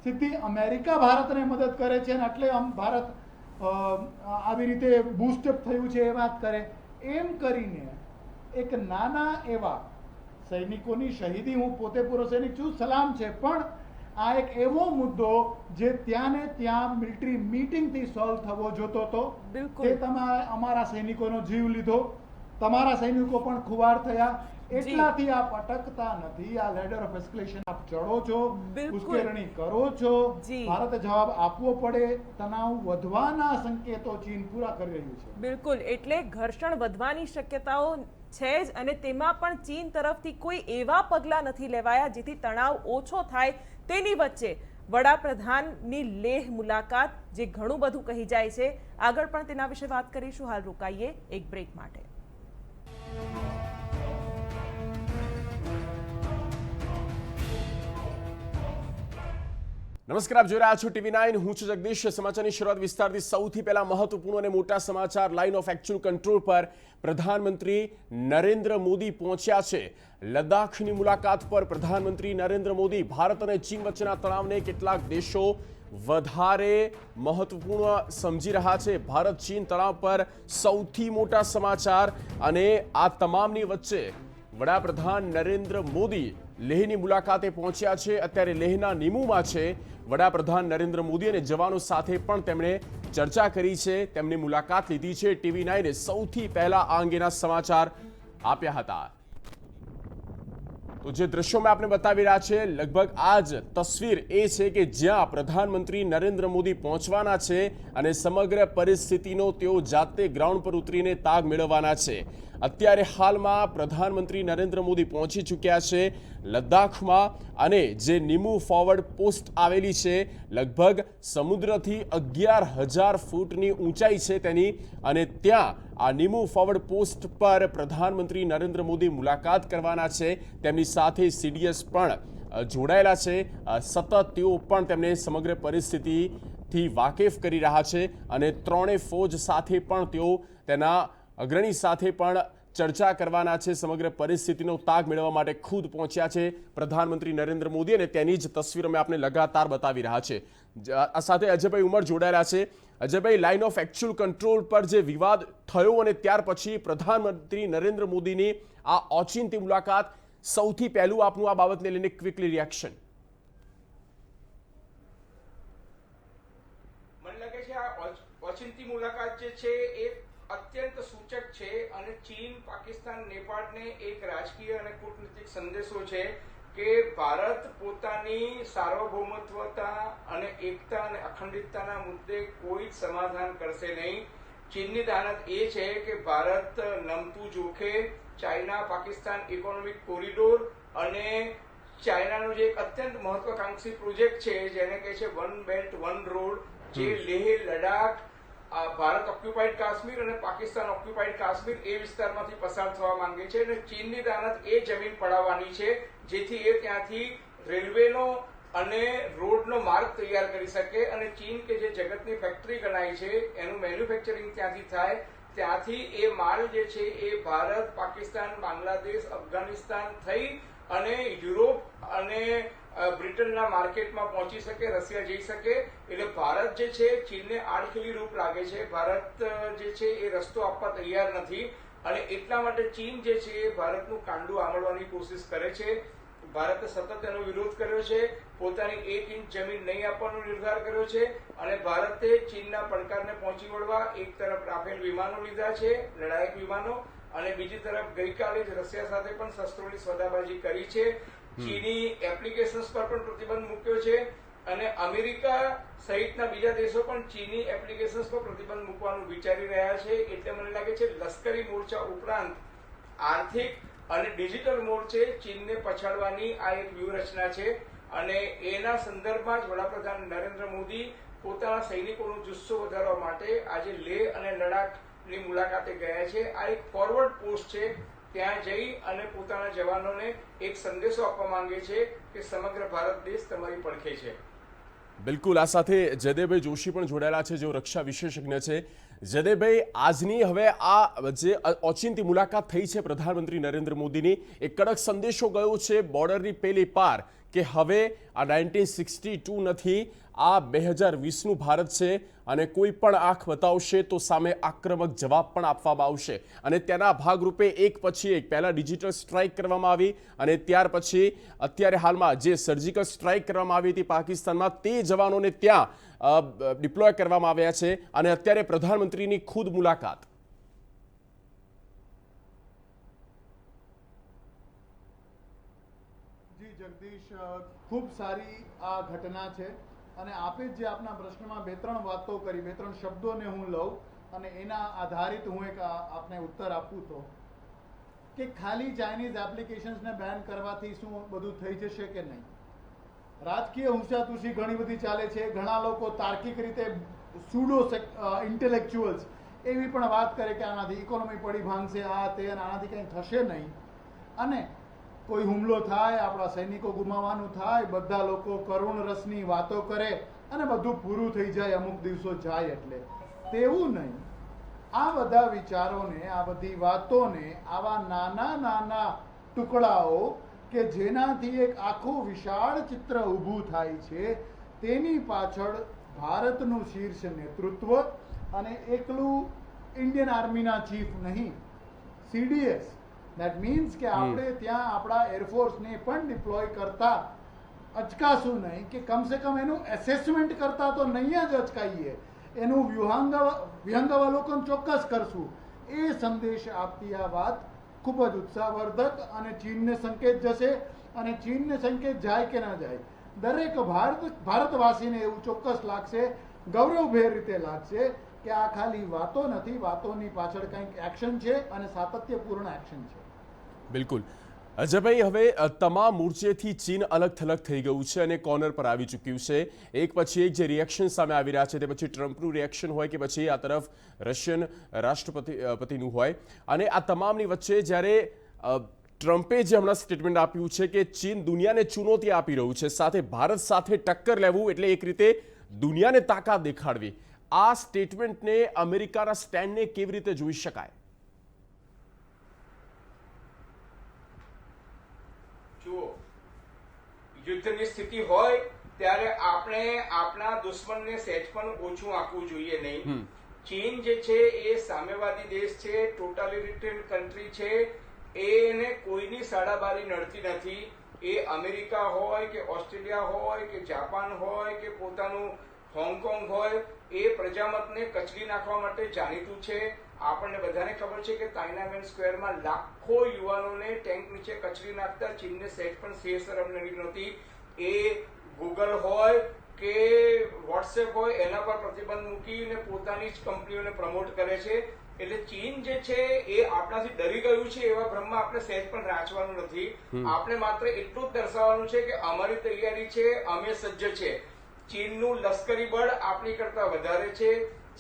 સીધી અમેરિકા ભારતને મદદ કરે છે અને એટલે ભારત આવી રીતે બૂસ્ટઅપ થયું છે એ વાત કરે. એમ કરીને એક નાના એવા સૈનિકોની શહીદી, હું પોતે પૂર્વ સૈનિક છું, સલામ છે, પણ આ એક એવો મુદ્દો જે ત્યાં ને ત્યાં મિલિટરી મીટિંગથી સોલ્વ થવો જોતો હતો. તે તમે અમારા સૈનિકોનો જીવ લીધો, તમારા સૈનિકો પણ ખુવાર થયા, એટલાથી આપ અટકતા નથી. આ લેડર ઓફ એસ્કેલેશન આપ ચડો છો, ઉશ્કેરણી કરો છો, ભારતે જવાબ આપવો પડે. તણાવ વધવાના સંકેતો ચીન પૂરા કરી રહ્યું છે.
બિલકુલ. એટલે ઘર્ષણ વધવાની શક્યતાઓ છે જ, અને તેમાં પણ ચીન તરફથી કોઈ એવા પગલાં નથી લેવાયા જેથી તણાવ ઓછો થાય. તેની વચ્ચે વડાપ્રધાનની લેહ મુલાકાત, જે ઘણું બધું કહી જાય છે. આગળ પણ તેના વિશે વાત કરીશું. હાલ રોકાઈએ એક બ્રેક માટે.
નમસ્કાર, આપ જોઈ રહ્યા છો TV9. હું છું જગદીશ. સમાચારની શરૂઆત વિસ્તારથી. સૌથી પહેલા મહત્વપૂર્ણ અને મોટા સમાચાર. લાઇન ઓફ એક્ચ્યુઅલ કંટ્રોલ પર પ્રધાનમંત્રી નરેન્દ્ર મોદી પહોંચ્યા છે. લદ્દાખની મુલાકાત પર પ્રધાનમંત્રી નરેન્દ્ર મોદી. ભારત અને ચીન વચ્ચેના તણાવને કેટલાક દેશો વધારે મહત્વપૂર્ણ સમજી રહ્યા છે. ભારત ચીન તણાવ પર સૌથી મોટા સમાચાર, અને આ તમામની વચ્ચે વડાપ્રધાન નરેન્દ્ર મોદી લેહની મુલાકાતે પહોંચ્યા છે. અત્યારે લેહના નિમુમાં છે. વડાપ્રધાન નરેન્દ્ર મોદી અને જવાનો સાથે પણ તેમણે ચર્ચા કરી છે, તેમની મુલાકાત લીધી છે. TV9 સૌથી પહેલા આ અંગેના સમાચાર આપ્યા હતા. તો જે દ્રશ્યો મેં આપને બતાવી રહ્યા છે, લગભગ આ જ તસવીર એ છે કે જ્યાં પ્રધાનમંત્રી નરેન્દ્ર મોદી પહોંચવાના છે અને સમગ્ર પરિસ્થિતિનો તેઓ જાતે ગ્રાઉન્ડ પર ઉતરીને તાગ મેળવવાના છે. અત્યારે હાલમાં પ્રધાનમંત્રી નરેન્દ્ર મોદી પહોંચી ચૂક્યા છે લદ્દાખમાં, અને જે નિમુ ફોરવર્ડ પોસ્ટ આવેલી છે, લગભગ સમુદ્રથી 11,000 ફૂટની ઊંચાઈ છે તેની, અને ત્યાં આ નિમુ ફોરવર્ડ પોસ્ટ પર પ્રધાનમંત્રી નરેન્દ્ર મોદી મુલાકાત કરવાના છે. તેમની સાથે CDS પણ જોડાયેલા છે. સતત તેઓ પણ તેમને સમગ્ર પરિસ્થિતિથી વાકેફ કરી રહ્યા છે, અને ત્રણેય ફૌજ સાથે પણ તેઓ તેના અગ્રણી સાથે પણ ચર્ચા કરવાના છે. સમગ્ર પરિસ્થિતિનો તાગ મેળવવા માટે ખુદ પહોંચ્યા છે પ્રધાનમંત્રી નરેન્દ્ર મોદી, અને તેની જ તસવીરો મેં આપને લગાતાર બતાવી રહ્યા છે. આ સાથે અજયભાઈ ઉમર જોડાયેલા છે. Ajaybhai, line of actual control પર જે વિવાદ થયો અને ત્યાર પછી પ્રધાનમંત્રી નરેન્દ્ર મોદીની આ ઓચિંતી મુલાકાત, સૌથી પહેલું આપનું આ બાબતને લઈને ક્વિકલી રિએક્શન.
મને લાગે છે આ ઓચિંતી મુલાકાત જે છે એ અત્યંત સૂચક છે, અને ચીન, પાકિસ્તાન, નેપાળને એક રાજકીય અને કૂટનૈતિક સંદેશો છે કે ભારત પોતાની સાર્વભૌમત્વતા અને એકતા અને અખંડિતતાના મુદ્દે કોઈ સમાધાન કરશે નહીં. ચીનની દાનત એ છે કે ભારત નમતું જોખે ચાઇના પાકિસ્તાન ઇકોનોમિક કોરિડોર અને ચાઇનાનો જે એક અત્યંત મહત્વાકાંક્ષી પ્રોજેક્ટ છે જેને કહે છે વન બેલ્ટ વન રોડ, જે લેહ, લડાખ, ભારત ઓક્યુપાઈડ કાશ્મીર અને પાકિસ્તાન ઓક્યુપાઈડ કાશ્મીર એ વિસ્તારમાંથી પસાર થવા માંગે છે, અને ચીનની દાનત એ જમીન પડાવવાની છે જેથી એ ત્યાંથી રેલવેનો અને રોડનો માર્ગ તૈયાર કરી શકે, અને ચીન કે જે જગતની ફેક્ટરી ગણાય છે એનું મેન્યુફેક્ચરિંગ ત્યાંથી થાય. ત્યાંથી એ માલ જે છે એ ભારત, પાકિસ્તાન, બાંગ્લાદેશ, અફઘાનિસ્તાન થઈ અને યુરોપ અને બ્રિટનના માર્કેટમાં પહોંચી શકે, રશિયા જઈ શકે. એટલે ભારત જે છે ચીનને આડખીલી રૂપ લાગે છે. ભારત જે છે એ રસ્તો આપવા તૈયાર નથી, અને એટલા માટે ચીન જે છે એ ભારતનું કાંડું આમળવાની કોશિશ કરે છે. ભારતે સતત એનો વિરોધ કર્યો છે, પોતાની 1 ઇંચ જમીન નહીં આપવાનો નિર્ધાર કર્યો છે અને ભારતે ચીનના પડકારને પહોંચી વળવા એક તરફ રાફેલ વિમાનો લીધા છે, લડાયક વિમાનો, અને બીજી તરફ ગઈકાલે જ રશિયા સાથે પણ શસ્ત્રોની સોદાબાજી કરી છે. ચીની એપ્લિકેશન્સ પર પણ પ્રતિબંધ મૂક્યો છે અને અમેરિકા સહિતના બીજા દેશો પણ ચીની એપ્લિકેશન્સ પર પ્રતિબંધ મૂકવાનું વિચારી રહ્યા છે. એટલે મને લાગે છે લશ્કરી મોરચા ઉપરાંત આર્થિક અને ડિજિટલ મોરચે ચીનને પછાડવાની આ એક વ્યૂહરચના છે અને એના સંદર્ભમાં જ વડાપ્રધાન નરેન્દ્ર મોદી પોતાના સૈનિકોનો જુસ્સો વધારવા માટે આજે લેહ અને લડાખની મુલાકાતે ગયા છે. આ એક ફોરવર્ડ પોસ્ટ છે. ત્યાં જઈ અને પોતાના જવાનોને એક સંદેશો આપવા માંગે છે કે સમગ્ર ભારત દેશ તમારી પડખે છે.
બિલકુલ, આ સાથે જયદેવભાઈ જોશી પણ જોડાયેલા છે, જેઓ રક્ષા વિશેષજ્ઞ છે. જયદેવભાઈ, આજની હવે આ જે ઓચિંતી મુલાકાત થઈ છે પ્રધાનમંત્રી નરેન્દ્ર મોદીની, એક કડક સંદેશો ગયો છે બોર્ડરની પેલી પાર કે હવે આ 1962 નથી, આ 2020નું ભારત છે અને કોઈ પણ આંખ બતાવશે તો સામે આક્રમક જવાબ પણ આપવામાં આવશે. અને તેના ભાગરૂપે એક પછી એક પહેલા ડિજિટલ સ્ટ્રાઇક કરવામાં આવી અને ત્યાર પછી અત્યારે હાલમાં જે સર્જિકલ સ્ટ્રાઇક કરવામાં આવી હતી પાકિસ્તાનમાં, તે જવાનોને ત્યાં ડિપ્લોય કરવામાં આવ્યા છે અને અત્યારે પ્રધાનમંત્રીની ખુદ મુલાકાત.
જી જગદીશ, ખૂબ સારી આ ઘટના છે અને આપે જે આપના પ્રશ્નમાં 2-3 વાતો કરી, 2-3 શબ્દોને હું લઉં અને એના આધારિત હું એક આપને ઉત્તર આપું તો કે ખાલી ચાઇનીઝ એપ્લિકેશન્સને બેન કરવાથી શું બધું થઈ જશે કે નહીં. રાજકીય હુંસાતુસી ઘણી બધી ચાલે છે. ઘણા લોકો તાર્કિક રીતે સ્યુડો ઇન્ટેલેક્ચ્યુઅલ્સ એવી પણ વાત કરે કે આનાથી ઇકોનોમી પડી ભાંગશે, આ તે, અને આનાથી કંઈ થશે નહીં અને કોઈ હુમલો થાય, આપણા સૈનિકો ગુમાવવાનું થાય, બધા લોકો કરુણ રસની વાતો કરે અને બધું પૂરું થઈ જાય અમુક દિવસો જાય. એટલે તેવું નહીં. આ બધા વિચારોને, આ બધી વાતોને, આવા નાના નાના ટુકડાઓ કે જેનાથી એક આખું વિશાળ ચિત્ર ઊભું થાય છે, તેની પાછળ ભારતનું શીર્ષ નેતૃત્વ અને એકલું ઇન્ડિયન આર્મીના ચીફ નહીં, CDS, દેટ મીન્સ કે આપણે ત્યાં આપણા એરફોર્સને પણ ડિપ્લોય કરતા અચકાશું નહીં, કે કમસે કમ એનું એસેસમેન્ટ કરતા તો નહીં જ અચકાઈએ, એનું વિહંગાવલોકન ચોક્કસ કરશું. એ સંદેશ આપતી આ વાત ખૂબ જ ઉત્સાહવર્ધક અને ચીનને સંકેત જશે. અને ચીનને સંકેત જાય કે ના જાય, દરેક ભારતવાસીને એવું ચોક્કસ લાગશે, ગૌરવભેર રીતે લાગશે કે આ ખાલી વાતો નથી, વાતોની પાછળ કંઈક એક્શન છે અને સાતત્યપૂર્ણ એક્શન છે.
બિલકુલ અજયભાઈ, હવે તમામ મોરચેથી ચીન અલગ થલગ થઈ ગયું છે અને કોર્નર પર આવી ચૂક્યું છે. એક પછી એક જે રિએક્શન સામે આવી રહ્યા છે, તે પછી ટ્રમ્પનું રિએક્શન હોય કે પછી આ તરફ રશિયન રાષ્ટ્રપતિનું હોય, અને આ તમામની વચ્ચે જ્યારે ટ્રમ્પે જે હમણાં સ્ટેટમેન્ટ આપ્યું છે કે ચીન દુનિયાને ચુનૌતી આપી રહ્યું છે, સાથે ભારત સાથે ટક્કર લેવું એટલે એક રીતે દુનિયાને તાકાત દેખાડવી, આ સ્ટેટમેન્ટને, અમેરિકાના સ્ટેન્ડને કેવી રીતે જોઈ શકાય?
જુઓ, યુદ્ધની સ્થિતિ હોય ત્યારે આપણે આપણા દુશ્મનને સહેજ પણ ઓછું આંકવું જોઈએ નહીં. ચીન જે છે એ સામ્યવાદી દેશ છે, ટોટાલિટેરિયન કન્ટ્રી છે, એને કોઈની સાડાબારી નડતી નથી. એ અમેરિકા હોય કે ઓસ્ટ્રેલિયા હોય કે જાપાન હોય કે પોતાનું હોંગકોંગ હોય, એ પ્રજામતને કચડી નાખવા માટે જાણીતું છે. આપણને બધાને ખબર છે કે તાઇનામેન સ્ક્વેરમાં લાખો યુવાનોને ટેન્ક નીચે કચડી નાખતા ચીનને સહેજ પણ શરમ નહોતી. એ ગૂગલ હોય કે વોટ્સએપ હોય એના પર પ્રતિબંધ મૂકીને પોતાની જ કંપનીઓને પ્રમોટ કરે છે. એટલે ચીન જે છે એ આપણાથી ડરી ગયું છે એવા ભ્રમમાં આપણે સહેજ પણ રાચવાનું નથી. આપણે માત્ર એટલું જ દર્શાવવાનું છે કે અમારી તૈયારી છે, અમે સજ્જ છે. ચીનનું લશ્કરી બળ આપણી કરતા વધારે છે,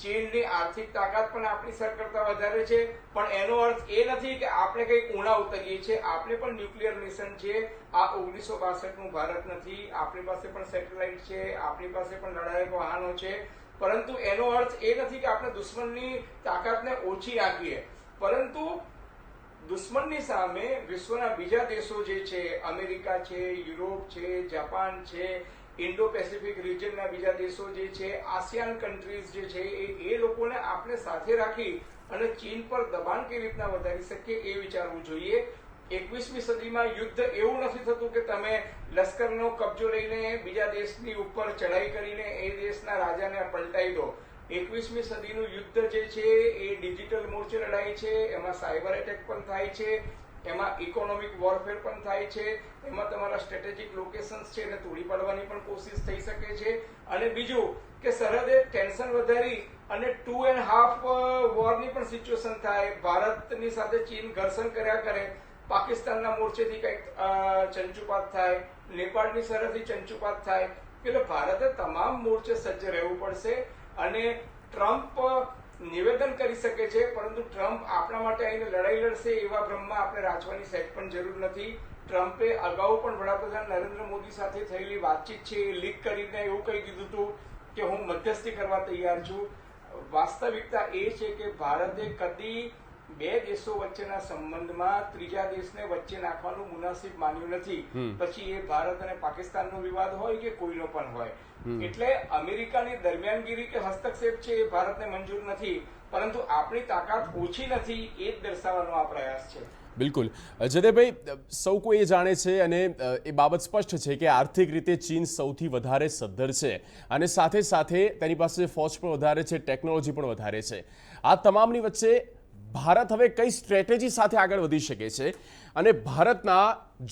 ચીનની આર્થિક તાકાત પણ આપણી સર કરતા વધારે છે, પણ એનો અર્થ એ નથી કે આપણે કંઈક ઊણા ઉતરીએ છીએ. આપણે પણ ન્યુક્લિયર મિશન છે. આ 1962નું ભારત નથી. આપણી પાસે પણ સેટેલાઇટ છે, આપણી પાસે પણ લડાયક વાહનો છે, પરંતુ એનો અર્થ એ નથી કે આપણે દુશ્મનની તાકાતને ઓછી આંકીએ. પરંતુ દુશ્મનની સામે વિશ્વના બીજા દેશો જે છે, અમેરિકા છે, યુરોપ છે, જાપાન છે, ઇન્ડો પેસિફિક રિજનના બીજા દેશો જે છે, આસિયાન કન્ટ્રીઝ જે છે, એ લોકોને આપણે સાથે રાખી અને ચીન પર દબાણ કેવી રીતના વધારી શકીએ એ વિચારવું જોઈએ. 21મી સદીમાં યુદ્ધ એવું નથી થતું કે તમે લશ્કરનો કબજો લઈને બીજા દેશની ઉપર ચડાઈ કરીને એ દેશના રાજાને પલટાઈ દો. 21મી સદીનું યુદ્ધ જે છે એ ડિજિટલ મોરચે લડાઈ છે, એમાં સાયબર એટેક પણ થાય છે, એમાં ઇકોનોમિક વોરફેર પણ થાય છે, એમાં તમારા સ્ટ્રેટેજિક લોકેશન્સ છે એને તોડી પાડવાની પણ કોશિશ થઈ શકે છે. અને બીજું કે સરહદે ટેન્શન વધારી અને 2.5 વોરની પણ સિચ્યુએશન થાય. ભારતની સાથે ચીન ઘર્ષણ કર્યા કરે, પાકિસ્તાનના મોરચેથી કંઈક ચંચુપાત થાય, નેપાળની સરહદથી ચંચુપાત થાય, એટલે ભારતે તમામ મોરચે સજ્જ રહેવું પડશે. અને ટ્રમ્પ નિવેદન કરી શકે છે, પરંતુ ટ્રમ્પ આપણા માટે આવીને લડાઈ લડશે એવા ભ્રમમાં આપણે રાજવાની સહેજ પણ જરૂર નથી. ટ્રમ્પે અગાઉ પણ વડાપ્રધાન નરેન્દ્ર મોદી સાથે થયેલી વાતચીત છે એ લીક કરીને એવું કહી દીધું હતું કે હું મધ્યસ્થી કરવા તૈયાર છું. વાસ્તવિકતા એ છે કે ભારતે કદી બે દેશો વચ્ચેના સંબંધમાં ત્રીજા દેશને વચ્ચે નાખવાનું મુનાસિબ માન્યું નથી. પછી એ ભારત અને પાકિસ્તાનનો વિવાદ હોય કે કોઈનો પણ હોય. એટલે અમેરિકાની દરમિયાનગીરી કે હસ્તક્ષેપ છે એ ભારતને મંજૂર નથી, પરંતુ આપણી તાકાત ઓછી નથી એ જ દર્શાવવાનો આ પ્રયાસ છે.
બિલકુલ જયદેવભાઈ, સૌ કોઈ એ જાણે છે અને એ બાબત સ્પષ્ટ છે કે આર્થિક રીતે ચીન સૌથી વધારે સદ્ધર છે અને સાથે સાથે તેની પાસે ફોજ પણ વધારે છે, ટેકનોલોજી પણ વધારે છે. આ તમામની વચ્ચે ભારત હવે કઈ સ્ટ્રેટેજી સાથે આગળ વધી શકે છે અને ભારતના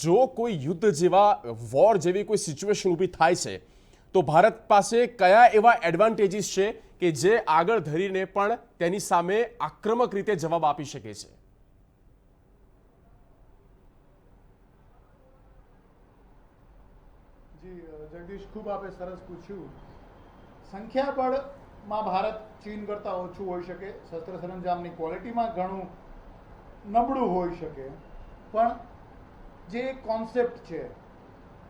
જો કોઈ યુદ્ધ જેવા વોર જેવી કોઈ સિચ્યુએશન ઊભી થાય છે તો ભારત પાસે કયા એવા એડવાન્ટેજીસ છે કે જે આગળ ધરીને પણ તેની સામે આક્રમક રીતે જવાબ આપી શકે છે?
જી જગદીશ, ખૂબ આપે સરસ પૂછ્યું. સંખ્યાબળમાં ભારત ચીન કરતાં ઓછું હોઈ શકે, શસ્ત્ર સરંજામની ક્વોલિટીમાં ઘણું નબળું હોઈ શકે, પણ જે કોન્સેપ્ટ છે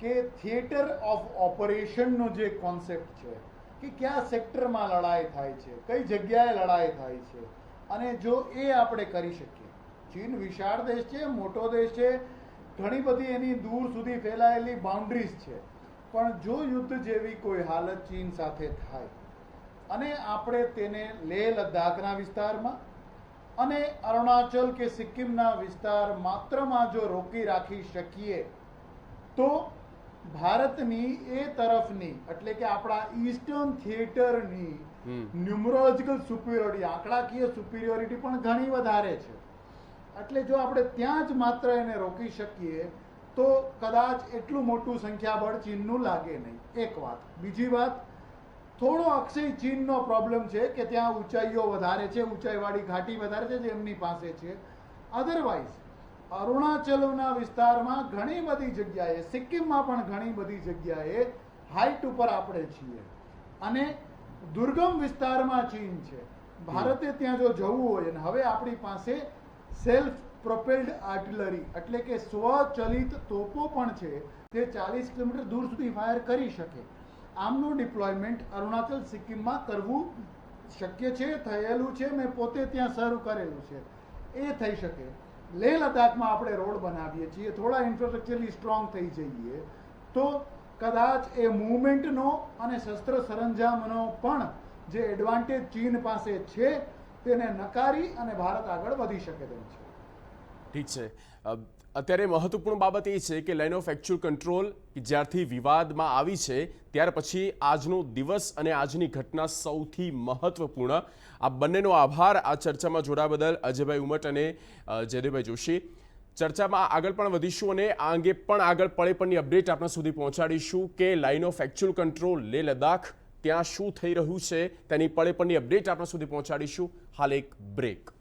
કે થિયેટર ઓફ ઓપરેશનનો જે કોન્સેપ્ટ છે કે કયા સેક્ટરમાં લડાઈ થાય છે, કઈ જગ્યાએ લડાઈ થાય છે, અને જો એ આપણે કરી શકીએ. ચીન વિશાળ દેશ છે, મોટો દેશ છે, ઘણી બધી એની દૂર સુધી ફેલાયેલી બાઉન્ડ્રીઝ છે, પણ જો યુદ્ધ જેવી કોઈ હાલત ચીન સાથે થાય અને આપણે તેને લેહ લદ્દાખના વિસ્તારમાં અને અરુણાચલ કે સિક્કિમના વિસ્તાર માત્રમાં જો રોકી રાખી શકીએ તો ભારતની એ તરફની એટલે કે આપણા ઈસ્ટર્ન થિયેટરની ન્યુમરોલોજીકલ સુપિરિયોરિટી, આંકડાકીય સુપિરિયોરિટી પણ ઘણી વધારે છે. એટલે જો આપણે ત્યાં જ માત્ર એને રોકી શકીએ તો કદાચ એટલું મોટું સંખ્યાબળ ચીનનું લાગે નહીં. એક વાત. બીજી વાત, થોડો અક્ષય ચીનનો પ્રોબ્લેમ છે કે ત્યાં ઊંચાઈઓ વધારે છે, ઊંચાઈવાળી ઘાટી વધારે છે જે એમની પાસે છે. અધરવાઇઝ અરુણાચલના વિસ્તારમાં ઘણી બધી જગ્યાએ, સિક્કિમમાં પણ ઘણી બધી જગ્યાએ હાઈટ ઉપર આપણે છીએ અને દુર્ગમ વિસ્તારમાં ચીન છે. ભારતે ત્યાં જો જવું હોય અને હવે આપણી પાસે સેલ્ફ પ્રોપેલ્ડ આર્ટિલરી એટલે કે સ્વચલિત તોપો પણ છે, તે 40 કિલોમીટર દૂર સુધી ફાયર કરી શકે. આમનું ડિપ્લોયમેન્ટ અરુણાચલ સિક્કિમમાં કરવું શક્ય છે, થયેલું છે, મેં પોતે ત્યાં શરૂ કરેલું છે, એ થઈ શકે. લેહ લદ્દાખમાં આપણે રોડ બનાવીએ છીએ, થોડા ઇન્ફ્રાસ્ટ્રક્ચરલી સ્ટ્રોંગ થઈ જઈએ તો કદાચ એ મૂવમેન્ટનો અને શસ્ત્ર સરંજામનો પણ જે એડવાન્ટેજ ચીન પાસે છે તેને નકારી અને ભારત આગળ વધી શકે તેમ છે.
ઠીક છે. અત્યારે મહત્વપૂર્ણ બાબત એ છે કે લાઇન ઓફ એકચ્યુઅલ કંટ્રોલ જ્યારથી વિવાદમાં આવી છે ત્યાર પછી આજનો દિવસ અને આજની ઘટના સૌથી મહત્વપૂર્ણ. આ બંનેનો આભાર આ ચર્ચામાં જોડાવા બદલ અજયભાઈ ઉમટ અને જયદેવભાઈ જોશી. ચર્ચામાં આગળ પણ વધીશું અને આ અંગે પણ આગળ પળે પળની અપડેટ આપણા સુધી પહોંચાડીશું કે line of actual control Leh Ladakh ત્યાં શું થઈ રહ્યું છે તેની પળે પળની અપડેટ આપણા સુધી પહોંચાડીશું. હાલ એક બ્રેક.